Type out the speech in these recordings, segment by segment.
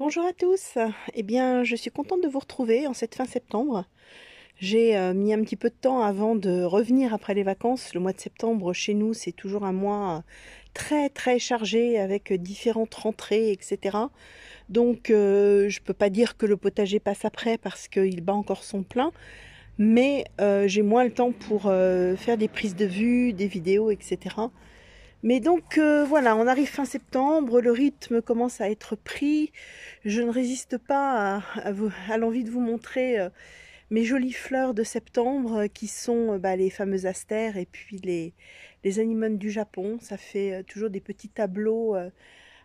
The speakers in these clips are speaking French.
Bonjour à tous. Eh bien, je suis contente de vous retrouver en cette fin septembre. J'ai mis un petit peu de temps avant de revenir après les vacances. Le mois de septembre, chez nous, c'est toujours un mois très chargé avec différentes rentrées, etc. Donc, je peux pas dire que le potager passe après parce qu'il bat encore son plein. Mais j'ai moins le temps pour faire des prises de vue, des vidéos, etc. Mais donc voilà, on arrive fin septembre, le rythme commence à être pris. Je ne résiste pas à l'envie de vous montrer mes jolies fleurs de septembre qui sont les fameuses astères et puis les anémones du Japon. Ça fait toujours des petits tableaux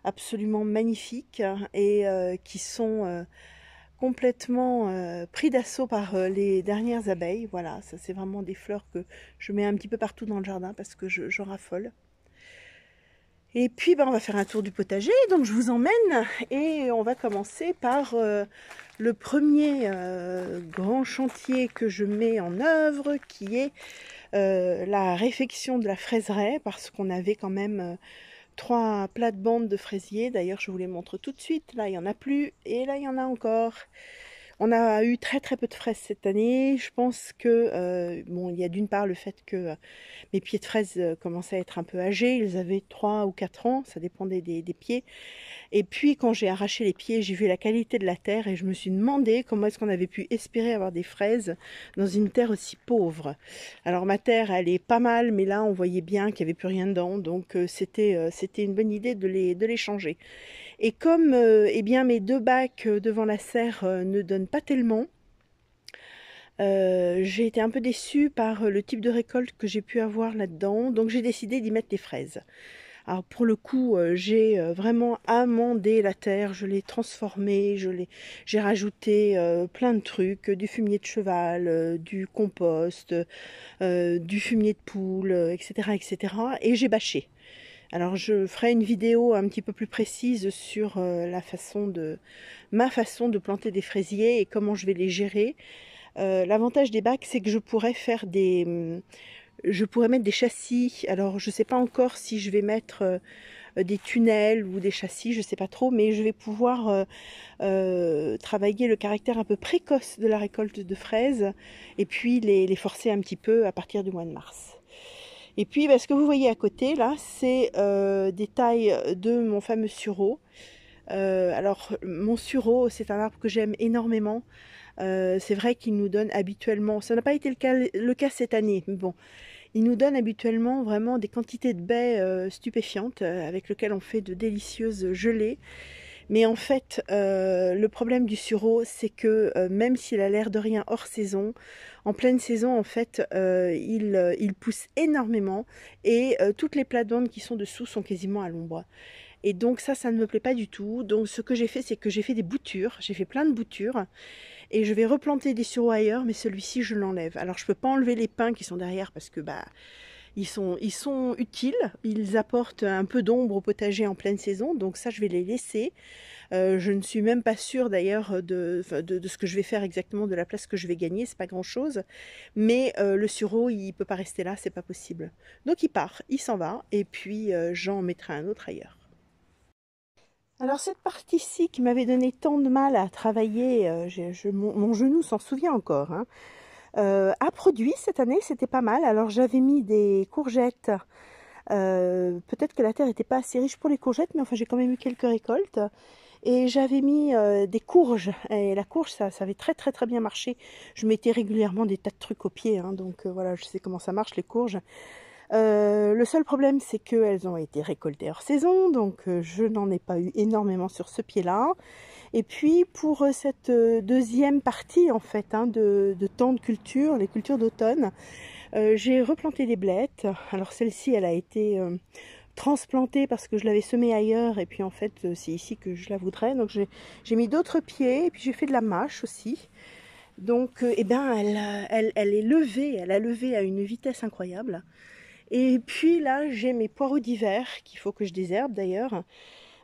absolument magnifiques et qui sont complètement pris d'assaut par les dernières abeilles. Voilà, ça c'est vraiment des fleurs que je mets un petit peu partout dans le jardin parce que j'en raffole. Et puis on va faire un tour du potager, donc je vous emmène et on va commencer par le premier grand chantier que je mets en œuvre, qui est la réfection de la fraiseraie, parce qu'on avait quand même 3 plates-bandes de fraisiers. D'ailleurs je vous les montre tout de suite, là il n'y en a plus et là il y en a encore. On a eu très peu de fraises cette année. Je pense que, bon, il y a d'une part le fait que mes pieds de fraises commençaient à être un peu âgés. Ils avaient 3 ou 4 ans, ça dépendait des pieds. Et puis quand j'ai arraché les pieds, j'ai vu la qualité de la terre et je me suis demandé comment est-ce qu'on avait pu espérer avoir des fraises dans une terre aussi pauvre. Alors ma terre, elle est pas mal, mais là on voyait bien qu'il n'y avait plus rien dedans. Donc c'était une bonne idée de les changer. Et comme eh bien, mes 2 bacs devant la serre ne donnent pas tellement, j'ai été un peu déçue par le type de récolte que j'ai pu avoir là-dedans, donc j'ai décidé d'y mettre des fraises. Alors pour le coup, j'ai vraiment amendé la terre, je l'ai transformée, j'ai rajouté plein de trucs, du fumier de cheval, du compost, du fumier de poule, etc., etc. Et j'ai bâché. Alors je ferai une vidéo un petit peu plus précise sur ma façon de planter des fraisiers et comment je vais les gérer. L'avantage des bacs, c'est que je pourrais mettre des châssis. Alors je ne sais pas encore si je vais mettre des tunnels ou des châssis, je ne sais pas trop, mais je vais pouvoir travailler le caractère un peu précoce de la récolte de fraises et puis les forcer un petit peu à partir du mois de mars. Et puis ce que vous voyez à côté là, c'est des tailles de mon fameux sureau. Alors mon sureau, c'est un arbre que j'aime énormément. C'est vrai qu'il nous donne habituellement, ça n'a pas été le cas cette année, mais bon, il nous donne habituellement vraiment des quantités de baies stupéfiantes avec lesquelles on fait de délicieuses gelées. Mais en fait, le problème du sureau, c'est que même s'il a l'air de rien hors saison, en pleine saison, en fait, il pousse énormément et toutes les plates-bandes qui sont dessous sont quasiment à l'ombre. Et donc ça ne me plaît pas du tout. Donc ce que j'ai fait, c'est que j'ai fait des boutures. J'ai fait plein de boutures et je vais replanter des sureaux ailleurs, mais celui-ci, je l'enlève. Alors je peux pas enlever les pins qui sont derrière parce que ils sont utiles, ils apportent un peu d'ombre au potager en pleine saison, donc ça je vais les laisser. Je ne suis même pas sûre d'ailleurs de ce que je vais faire exactement, de la place que je vais gagner, c'est pas grand chose, mais le sureau il peut pas rester là, c'est pas possible. Donc il part, il s'en va, et puis j'en mettrai un autre ailleurs. Alors cette partie-ci qui m'avait donné tant de mal à travailler, mon genou s'en souvient encore, hein, a produit cette année, c'était pas mal. Alors j'avais mis des courgettes. Peut-être que la terre n'était pas assez riche pour les courgettes, mais enfin j'ai quand même eu quelques récoltes. Et j'avais mis des courges. Et la courge, ça avait très bien marché. Je mettais régulièrement des tas de trucs au pied, hein, donc voilà, je sais comment ça marche les courges. Le seul problème, c'est qu'elles ont été récoltées hors saison, donc je n'en ai pas eu énormément sur ce pied-là. Et puis pour cette deuxième partie en fait de temps de culture, les cultures d'automne, j'ai replanté des blettes. Alors celle-ci, elle a été transplantée parce que je l'avais semée ailleurs et puis en fait c'est ici que je la voudrais. Donc j'ai mis d'autres pieds et puis j'ai fait de la mâche aussi. Donc eh ben elle est levée, elle a levé à une vitesse incroyable. Et puis là j'ai mes poireaux d'hiver qu'il faut que je désherbe d'ailleurs.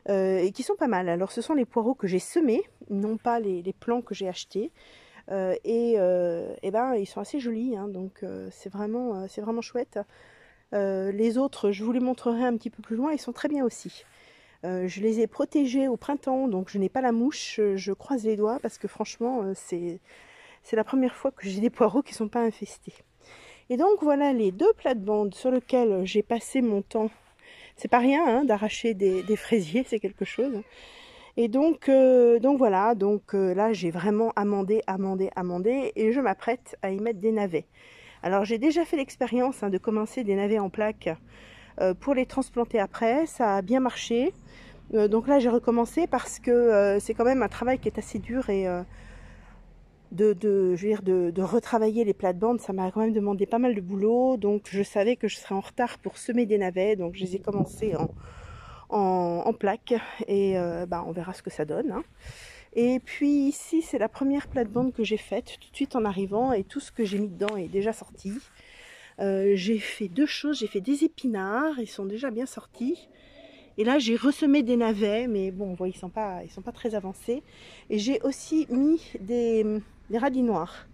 Et qui sont pas mal. Alors ce sont les poireaux que j'ai semés, non pas les plants que j'ai achetés. Et ben ils sont assez jolis, hein, donc c'est vraiment chouette. Les autres, je vous les montrerai un petit peu plus loin, ils sont très bien aussi. Je les ai protégés au printemps, donc je n'ai pas la mouche. Je croise les doigts parce que franchement, c'est la première fois que j'ai des poireaux qui ne sont pas infestés. Et donc voilà les deux plates-bandes sur lesquelles j'ai passé mon temps. C'est pas rien hein, d'arracher des fraisiers, c'est quelque chose. Et donc voilà, là j'ai vraiment amendé et je m'apprête à y mettre des navets. Alors j'ai déjà fait l'expérience de commencer des navets en plaques pour les transplanter après, ça a bien marché. Donc là j'ai recommencé parce que c'est quand même un travail qui est assez dur et je veux dire, de retravailler les plates-bandes, ça m'a quand même demandé pas mal de boulot, donc je savais que je serais en retard pour semer des navets, donc je les ai commencés en plaques et on verra ce que ça donne. Hein. Et puis ici c'est la première plate-bande que j'ai faite tout de suite en arrivant et tout ce que j'ai mis dedans est déjà sorti. J'ai fait deux choses, j'ai fait des épinards, ils sont déjà bien sortis. Et là j'ai ressemé des navets, mais bon, vous voyez, ils sont pas très avancés. Et j'ai aussi mis des radis noirs.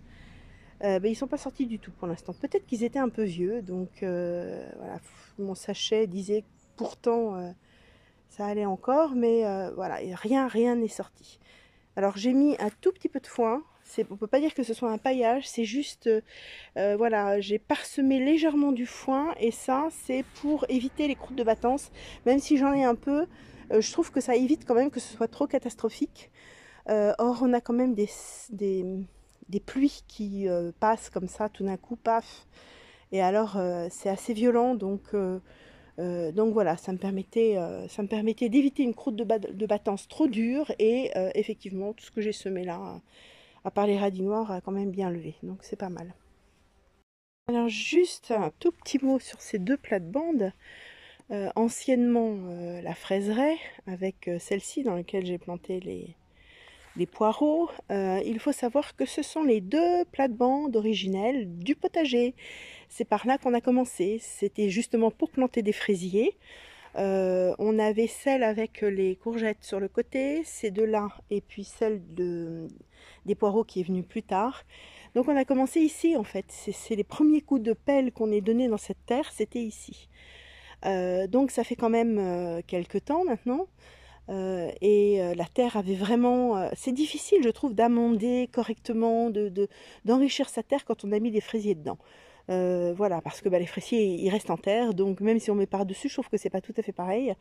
Ils sont pas sortis du tout pour l'instant. Peut-être qu'ils étaient un peu vieux, donc voilà. Mon sachet disait pourtant ça allait encore, mais voilà, rien n'est sorti. Alors j'ai mis un tout petit peu de foin. On ne peut pas dire que ce soit un paillage, c'est juste, voilà, j'ai parsemé légèrement du foin et ça c'est pour éviter les croûtes de battance. Même si j'en ai un peu, je trouve que ça évite quand même que ce soit trop catastrophique. Or on a quand même des pluies qui passent comme ça tout d'un coup, paf. Et alors c'est assez violent, donc voilà, ça me permettait d'éviter une croûte de battance trop dure et effectivement tout ce que j'ai semé là, à part les radis noirs, a quand même bien levé, donc c'est pas mal. Alors juste un tout petit mot sur ces deux plates-bandes. Anciennement la fraiseraie, avec celle-ci dans laquelle j'ai planté les poireaux. Il faut savoir que ce sont les deux plates-bandes originelles du potager. C'est par là qu'on a commencé. C'était justement pour planter des fraisiers. On avait celle avec les courgettes sur le côté, ces deux-là, et puis celle des poireaux qui est venue plus tard. Donc on a commencé ici en fait. C'est les premiers coups de pelle qu'on ait donnés dans cette terre, c'était ici. Donc ça fait quand même quelques temps maintenant. La terre avait vraiment... c'est difficile, je trouve, d'amender correctement, d'enrichir sa terre quand on a mis des fraisiers dedans. Voilà, parce que les fraisiers, ils restent en terre, donc même si on met par-dessus, je trouve que c'est pas tout à fait pareil.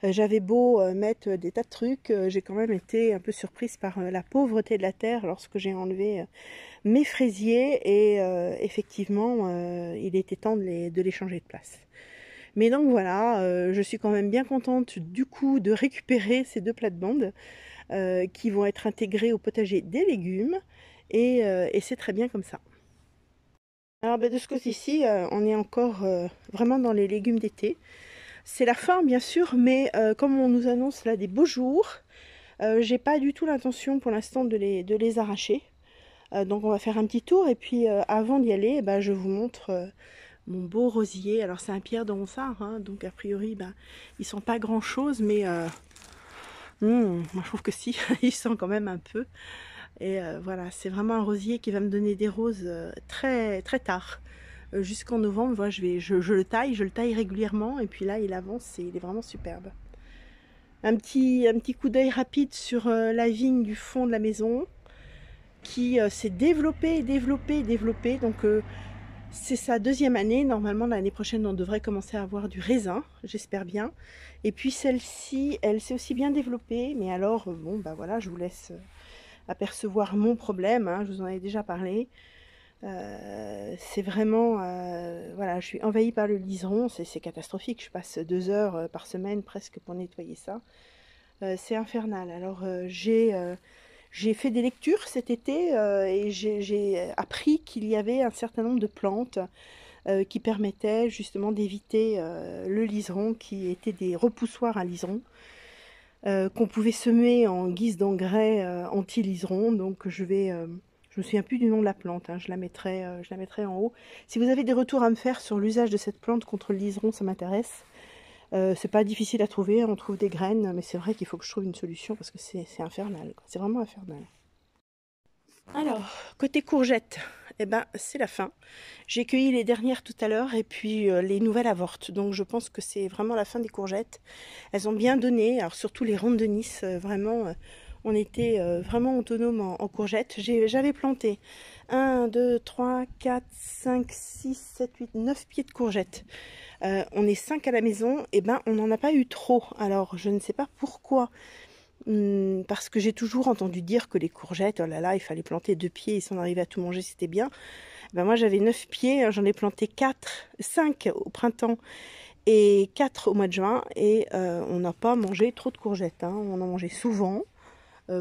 J'avais beau mettre des tas de trucs, j'ai quand même été un peu surprise par la pauvreté de la terre lorsque j'ai enlevé mes fraisiers, et effectivement, il était temps de les changer de place. Mais donc voilà, je suis quand même bien contente du coup de récupérer ces deux plates-bandes qui vont être intégrées au potager des légumes, et c'est très bien comme ça. Alors de ce côté-ci, on est encore vraiment dans les légumes d'été. C'est la fin bien sûr, mais comme on nous annonce là des beaux jours, j'ai pas du tout l'intention pour l'instant de les arracher. Donc on va faire un petit tour, et puis avant d'y aller, je vous montre mon beau rosier. Alors c'est un pierre de ronsard, hein, donc a priori ils sont pas grand chose, mais moi je trouve que si, ils sont quand même un peu. Et voilà, c'est vraiment un rosier qui va me donner des roses très très tard, jusqu'en novembre. Voilà, je le taille régulièrement, et puis là il avance et il est vraiment superbe. Un petit coup d'œil rapide sur la vigne du fond de la maison qui s'est développée, donc c'est sa deuxième année. Normalement l'année prochaine on devrait commencer à avoir du raisin, j'espère bien. Et puis celle-ci, elle s'est aussi bien développée, mais alors bon voilà, je vous laisse apercevoir mon problème, hein, je vous en ai déjà parlé. C'est vraiment voilà, je suis envahie par le liseron, c'est catastrophique. Je passe 2 heures par semaine presque pour nettoyer ça. C'est infernal. Alors j'ai fait des lectures cet été et j'ai appris qu'il y avait un certain nombre de plantes qui permettaient justement d'éviter le liseron, qui étaient des repoussoirs à liseron, qu'on pouvait semer en guise d'engrais anti-liseron. Donc je me souviens plus du nom de la plante, hein, je la mettrai en haut. Si vous avez des retours à me faire sur l'usage de cette plante contre le liseron, ça m'intéresse. C'est pas difficile à trouver, on trouve des graines, mais c'est vrai qu'il faut que je trouve une solution parce que c'est infernal, c'est vraiment infernal. Alors, côté courgettes, eh ben, c'est la fin. J'ai cueilli les dernières tout à l'heure et puis les nouvelles avortent. Donc je pense que c'est vraiment la fin des courgettes. Elles ont bien donné, alors surtout les rondes de Nice, vraiment, on était vraiment autonome en courgettes. J'avais planté 1, 2, 3, 4, 5, 6, 7, 8, 9 pieds de courgettes. On est 5 à la maison, et ben on n'en a pas eu trop. Alors je ne sais pas pourquoi. Parce que j'ai toujours entendu dire que les courgettes, oh là là, il fallait planter 2 pieds et si on arrivait à tout manger, c'était bien. Ben moi j'avais 9 pieds, j'en ai planté 5 au printemps et 4 au mois de juin et on n'a pas mangé trop de courgettes, hein. On en mangeait souvent,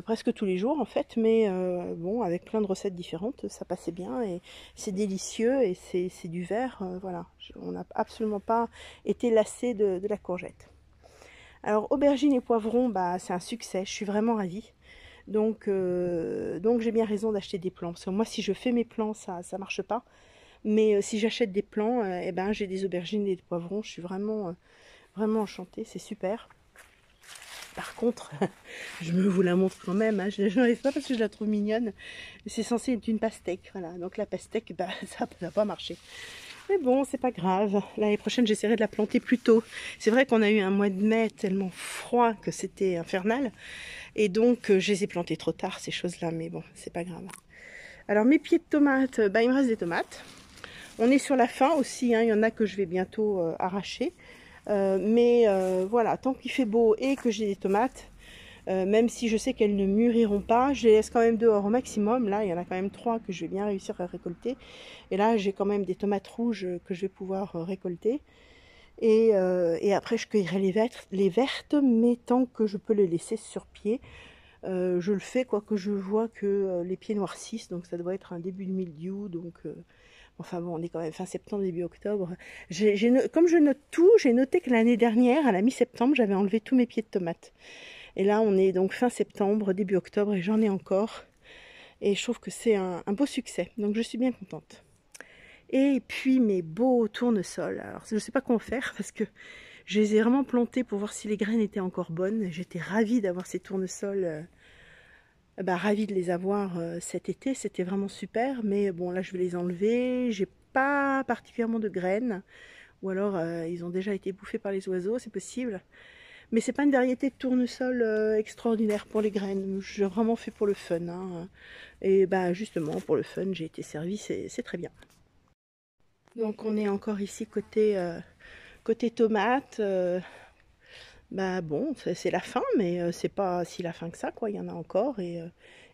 presque tous les jours en fait, mais bon, avec plein de recettes différentes, ça passait bien et c'est délicieux et c'est du vert, voilà. On n'a absolument pas été lassé de la courgette. Alors aubergines et poivrons, bah, c'est un succès, je suis vraiment ravie. Donc j'ai bien raison d'acheter des plants. Parce que moi si je fais mes plants, ça marche pas. Mais si j'achète des plants, eh ben, j'ai des aubergines et des poivrons. Je suis vraiment, vraiment enchantée, c'est super. Par contre, je vous la montre quand même, hein. Je n'arrive pas parce que je la trouve mignonne. C'est censé être une pastèque, voilà. Donc la pastèque, bah, ça n'a pas marché. Mais bon, c'est pas grave. L'année prochaine, j'essaierai de la planter plus tôt. C'est vrai qu'on a eu un mois de mai tellement froid que c'était infernal. Et donc, je les ai plantées trop tard, ces choses-là. Mais bon, c'est pas grave. Alors, mes pieds de tomates, bah, il me reste des tomates. On est sur la fin aussi, hein. Il y en a que je vais bientôt arracher. Mais voilà, tant qu'il fait beau et que j'ai des tomates, même si je sais qu'elles ne mûriront pas, je les laisse quand même dehors au maximum. Là, il y en a quand même 3 que je vais bien réussir à récolter. Et là, j'ai quand même des tomates rouges que je vais pouvoir récolter. Et après, je cueillerai les vertes, mais tant que je peux les laisser sur pied, je le fais, quoique je vois que les pieds noircissent. Donc ça doit être un début de mildiou. Donc, enfin bon, on est quand même fin septembre, début octobre. Comme je note tout, j'ai noté que l'année dernière, à la mi-septembre, j'avais enlevé tous mes pieds de tomates. Et là, on est donc fin septembre, début octobre, et j'en ai encore. Et je trouve que c'est un beau succès. Donc, je suis bien contente. Et puis, mes beaux tournesols. Alors, je ne sais pas comment faire, parce que je les ai vraiment plantés pour voir si les graines étaient encore bonnes. J'étais ravie d'avoir ces tournesols. Ravie de les avoir cet été. C'était vraiment super. Mais bon, là, je vais les enlever. J'ai pas particulièrement de graines. Ou alors, ils ont déjà été bouffés par les oiseaux, c'est possible. Mais c'est pas une variété de tournesol extraordinaire pour les graines. J'ai vraiment fait pour le fun, hein. Et bah justement, pour le fun, j'ai été servie, c'est très bien. Donc on est encore ici côté tomate. Bah bon, c'est la fin, mais c'est pas si la fin que ça, quoi. Il y en a encore et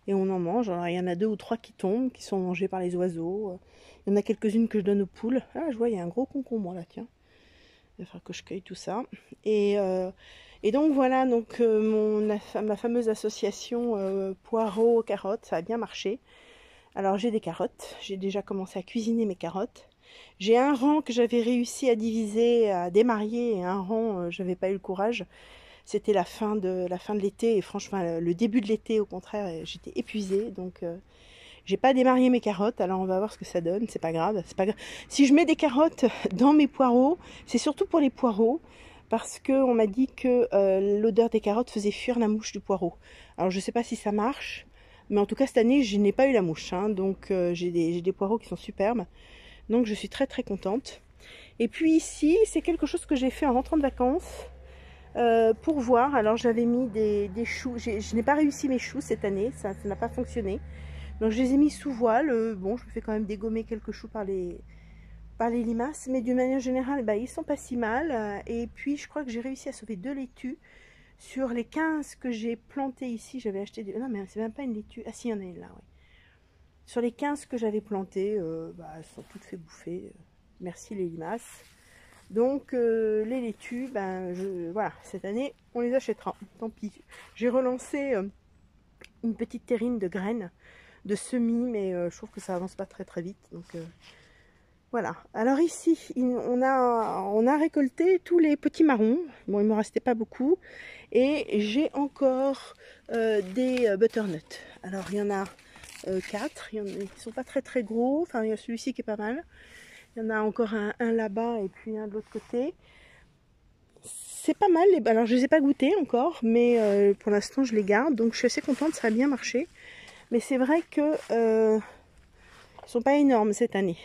on en mange. Alors il y en a 2 ou 3 qui tombent, qui sont mangés par les oiseaux. Il y en a quelques-unes que je donne aux poules. Ah, je vois, il y a un gros concombre là, tiens. Il va falloir que je cueille tout ça. Et donc voilà, donc ma fameuse association poireaux, carottes, ça a bien marché. Alors j'ai des carottes, j'ai déjà commencé à cuisiner mes carottes. J'ai un rang que j'avais réussi à diviser, à démarier, et un rang, j'avais pas eu le courage. C'était la fin de l'été, et franchement, le début de l'été, au contraire, j'étais épuisée, donc j'ai pas démarié mes carottes, alors on va voir ce que ça donne, c'est pas grave, c'est pas grave. Si je mets des carottes dans mes poireaux, c'est surtout pour les poireaux, parce qu'on m'a dit que l'odeur des carottes faisait fuir la mouche du poireau. Alors je sais pas si ça marche, mais en tout cas cette année je n'ai pas eu la mouche, hein, donc j'ai des poireaux qui sont superbes, donc je suis très très contente. Et puis ici, c'est quelque chose que j'ai fait en rentrant de vacances, pour voir. Alors j'avais mis des choux, je n'ai pas réussi mes choux cette année, ça n'a pas fonctionné. Donc je les ai mis sous voile. Bon, je me fais quand même dégommer quelques choux par les limaces, mais d'une manière générale, bah, ils sont pas si mal. Et puis je crois que j'ai réussi à sauver 2 laitues. Sur les 15 que j'ai plantées ici, j'avais acheté des... Non, mais c'est même pas une laitue. Ah si, il y en a une là, oui. Sur les 15 que j'avais plantées, elles sont toutes fait bouffer. Merci les limaces. Donc les laitues, voilà, cette année, on les achètera. Tant pis. J'ai relancé une petite terrine de graines, de semis, mais je trouve que ça avance pas très très vite. Donc voilà. Alors ici, on a récolté tous les petits marrons. Bon, il ne me restait pas beaucoup. Et j'ai encore des butternuts. Alors il y en a 4. Ils ne sont pas très très gros. Enfin, il y a celui-ci qui est pas mal. Il y en a encore un là-bas et puis un de l'autre côté. C'est pas mal. Alors je les ai pas goûtés encore, mais pour l'instant je les garde. Donc je suis assez contente, ça a bien marché. Mais c'est vrai que sont pas énormes cette année.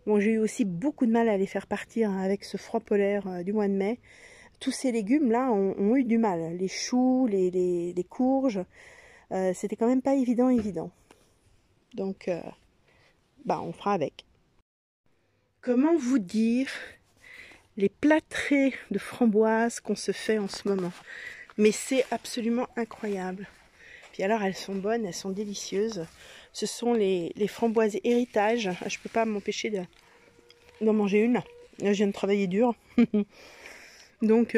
Bon, j'ai eu aussi beaucoup de mal à les faire partir avec ce froid polaire du mois de mai. Tous ces légumes-là ont eu du mal. Les choux, les courges, c'était quand même pas évident. Donc, on fera avec. Comment vous dire les plâtrés de framboises qu'on se fait en ce moment? Mais c'est absolument incroyable. Puis alors, elles sont bonnes, elles sont délicieuses. Ce sont les framboises héritage. Je peux pas m'empêcher d'en manger une. Là, je viens de travailler dur. Donc,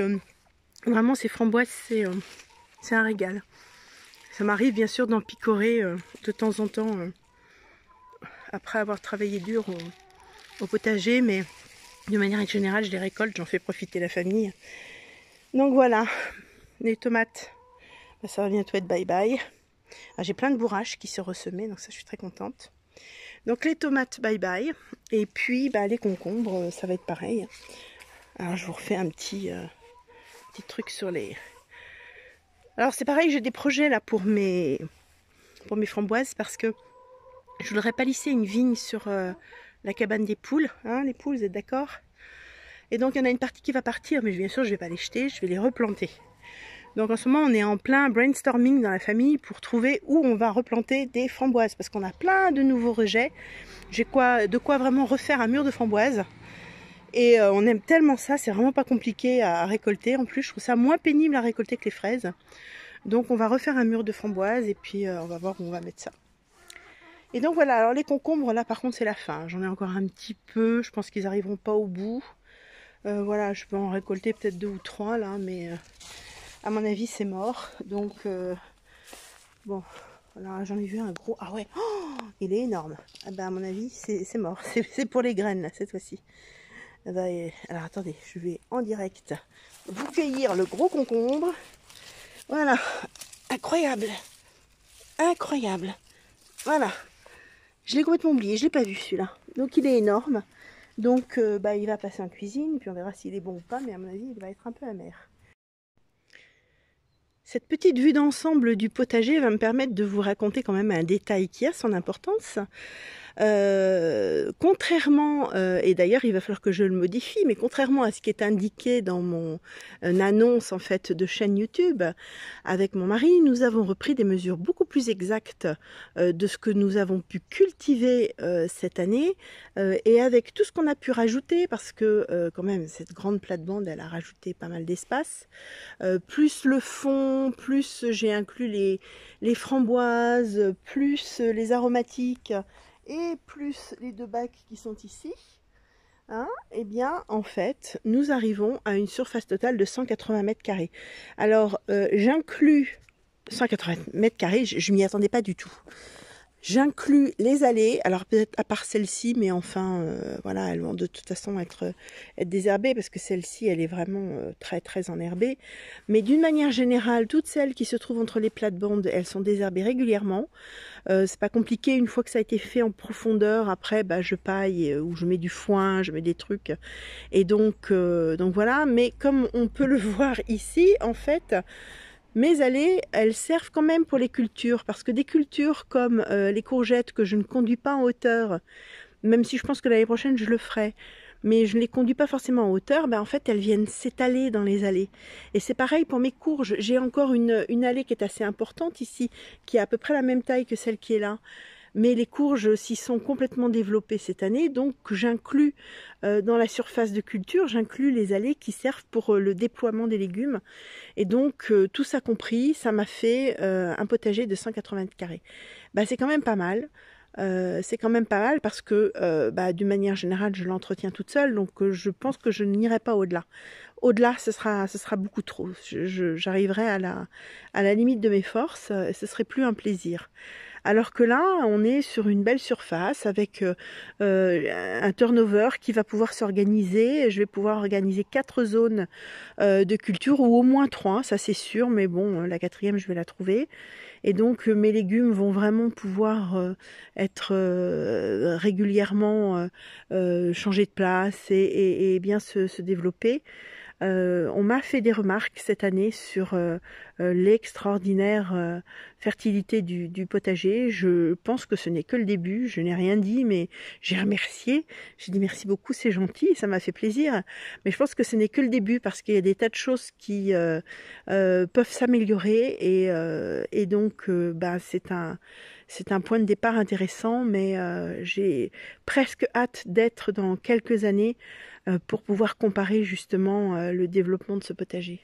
vraiment, ces framboises, c'est un régal. Ça m'arrive bien sûr d'en picorer de temps en temps après avoir travaillé dur au potager, mais de manière générale, je les récolte, j'en fais profiter la famille. Donc voilà, les tomates, ça va bientôt être bye bye. J'ai plein de bourraches qui se ressemaient, donc ça je suis très contente. Donc les tomates bye bye, et puis les concombres, ça va être pareil. Alors je vous refais un petit truc sur les... Alors c'est pareil, j'ai des projets là pour mes framboises, parce que je voudrais palisser une vigne sur la cabane des poules, hein, les poules, vous êtes d'accord? Et donc il y en a une partie qui va partir, mais bien sûr je ne vais pas les jeter, je vais les replanter. Donc en ce moment on est en plein brainstorming dans la famille pour trouver où on va replanter des framboises, parce qu'on a plein de nouveaux rejets. J'ai de quoi vraiment refaire un mur de framboises. Et on aime tellement ça, c'est vraiment pas compliqué à récolter. En plus je trouve ça moins pénible à récolter que les fraises. Donc on va refaire un mur de framboises et puis on va voir où on va mettre ça. Et donc voilà, alors les concombres là par contre c'est la fin. J'en ai encore un petit peu, je pense qu'ils n'arriveront pas au bout. Voilà, je peux en récolter peut-être 2 ou 3 là, mais à mon avis c'est mort. Donc bon, voilà, j'en ai vu un gros, ah ouais, oh, il est énorme. Ah ben à mon avis c'est mort, c'est pour les graines là cette fois-ci. Alors attendez, je vais en direct vous cueillir le gros concombre. Voilà, incroyable, incroyable. Voilà, je l'ai complètement oublié, je l'ai pas vu celui-là. Donc il est énorme. Donc il va passer en cuisine, puis on verra s'il est bon ou pas, mais à mon avis il va être un peu amer. Cette petite vue d'ensemble du potager va me permettre de vous raconter quand même un détail qui a son importance. Contrairement, et d'ailleurs il va falloir que je le modifie, mais contrairement à ce qui est indiqué dans mon annonce en fait de chaîne YouTube, avec mon mari, nous avons repris des mesures beaucoup plus exactes de ce que nous avons pu cultiver cette année, et avec tout ce qu'on a pu rajouter, parce que quand même cette grande plate-bande elle a rajouté pas mal d'espace, plus le fond, plus j'ai inclus les framboises, plus les aromatiques, et plus les 2 bacs qui sont ici, hein, et bien en fait nous arrivons à une surface totale de 180 mètres carrés. Alors j'inclus 180 mètres carrés, je m'y attendais pas du tout. J'inclus les allées, alors peut-être à part celle-ci, mais enfin voilà, elles vont de toute façon être désherbées, parce que celle-ci elle est vraiment très enherbée. Mais d'une manière générale, toutes celles qui se trouvent entre les plates-bandes, elles sont désherbées régulièrement. C'est pas compliqué, une fois que ça a été fait en profondeur, après je paille ou je mets du foin, je mets des trucs. Et donc voilà, mais comme on peut le voir ici, en fait, mes allées, elles servent quand même pour les cultures, parce que des cultures comme les courgettes que je ne conduis pas en hauteur, même si je pense que l'année prochaine je le ferai, mais je ne les conduis pas forcément en hauteur, en fait elles viennent s'étaler dans les allées. Et c'est pareil pour mes courges, j'ai encore une allée qui est assez importante ici, qui est à peu près la même taille que celle qui est là. Mais les courges s'y sont complètement développées cette année, donc j'inclus dans la surface de culture, j'inclus les allées qui servent pour le déploiement des légumes. Et donc tout ça compris, ça m'a fait un potager de 180 mètres carrés. C'est quand même pas mal. C'est quand même pas mal parce que d'une manière générale je l'entretiens toute seule, donc je pense que je n'irai pas au-delà. Au-delà ce sera beaucoup trop. J'arriverai à la limite de mes forces, ce serait plus un plaisir. Alors que là, on est sur une belle surface avec un turnover qui va pouvoir s'organiser. Je vais pouvoir organiser 4 zones de culture, ou au moins 3, ça c'est sûr, mais bon, la 4e, je vais la trouver. Et donc, mes légumes vont vraiment pouvoir être régulièrement changés de place et bien se développer. On m'a fait des remarques cette année sur l'extraordinaire fertilité du potager. Je pense que ce n'est que le début, je n'ai rien dit, mais j'ai remercié. J'ai dit merci beaucoup, c'est gentil, ça m'a fait plaisir. Mais je pense que ce n'est que le début parce qu'il y a des tas de choses qui peuvent s'améliorer et donc ben, c'est un point de départ intéressant, mais j'ai presque hâte d'être dans quelques années pour pouvoir comparer justement le développement de ce potager.